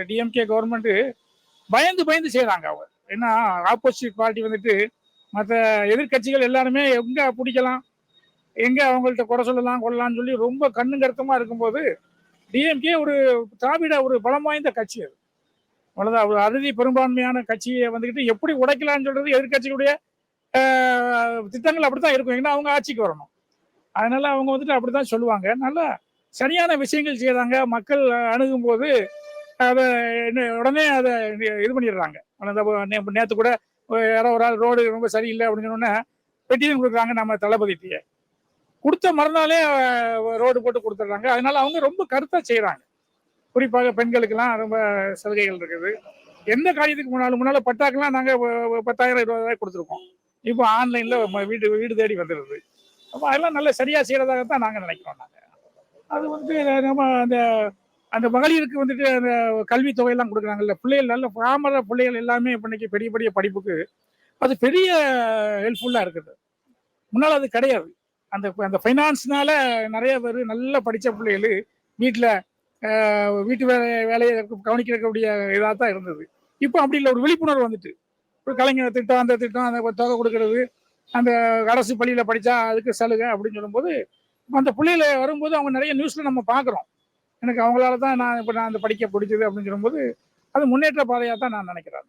DMK government பயந்து பயந்து செய்கிறாங்க. அவங்க ஏன்னா ஆப்போசிட் பார்ட்டி வந்துட்டு மற்ற எதிர்கட்சிகள் எல்லாருமே எங்க பிடிக்கலாம், எங்க அவங்கள்ட்ட குறை சொல்லலாம் கொள்ளலாம்னு சொல்லி ரொம்ப கண்ணு கருத்தமா இருக்கும்போது டிஎம்கே ஒரு திராவிட ஒரு பலம் வாய்ந்த கட்சி. அது அவ்வளவுதான். ஒரு அறுதி பெரும்பான்மையான கட்சியை வந்துக்கிட்டு எப்படி உடைக்கலாம்னு சொல்றது எதிர்கட்சிகளுடைய திட்டங்கள் அப்படித்தான் இருக்கும். ஏன்னா அவங்க ஆட்சிக்கு வரணும். அதனால அவங்க வந்துட்டு அப்படித்தான் சொல்லுவாங்க. நல்லா சரியான விஷயங்கள் செய்யறாங்க. மக்கள் அணுகும் போது அதை உடனே அதை இது பண்ணிடுறாங்க. நேற்று கூட யாரோ ஒரு ஆள் ரோடு ரொம்ப சரியில்லை அப்படின்னு சொன்னோன்னே பெட்டிஷன் கொடுக்குறாங்க. நம்ம தளபதிட்டிய கொடுத்த மறுநாளே ரோடு போட்டு கொடுத்துட்றாங்க. அதனால அவங்க ரொம்ப கருத்தா செய்யறாங்க. குறிப்பாக பெண்களுக்கெல்லாம் ரொம்ப சலுகைகள் இருக்குது. எந்த காரியத்துக்கு முன்னால பட்டாக்கெல்லாம் நாங்கள் 10,000 20,000 கொடுத்துருக்கோம். இப்போ ஆன்லைன்ல வீடு வீடு தேடி வந்துடுது. அப்போ அதெல்லாம் நல்ல சரியா செய்யறதாகத்தான் நாங்கள் நினைக்கிறோம். நாங்கள் அது வந்து நம்ம அந்த அந்த மகளிருக்கு வந்துட்டு அந்த கல்வி தொகையெல்லாம் கொடுக்குறாங்கல்ல, பிள்ளைகள் நல்ல பாமர பிள்ளைகள் எல்லாமே இப்போ இன்னைக்கு பெரிய பெரிய படிப்புக்கு அது பெரிய ஹெல்ப்ஃபுல்லாக இருக்குது. முன்னால் அது கிடையாது. அந்த அந்த ஃபைனான்ஸ்னால நிறைய பேர் நல்லா படித்த பிள்ளைகள் வீட்டில் வீட்டு வேலையை கவனிக்கக்கூடிய இதாக தான் இருந்தது. இப்போ அப்படி இல்லை. ஒரு விழிப்புணர்வு வந்துட்டு ஒரு கலைஞர் திட்டம், அந்த திட்டம், அந்த தொகை கொடுக்கறது, அந்த அரசு பள்ளியில் படித்தா அதுக்கு சலுகை அப்படின்னு சொல்லும்போது அந்த பிள்ளைகளை வரும்போது அவங்க நிறைய நியூஸில் நம்ம பார்க்குறோம். எனக்கு அவங்களால தான் நான் இப்போ நான் அந்த படிக்க பிடிச்சது அப்படின்னு சொல்லும்போது அது முன்னேற்ற பாதையாக தான் நான் நினைக்கிறேன்.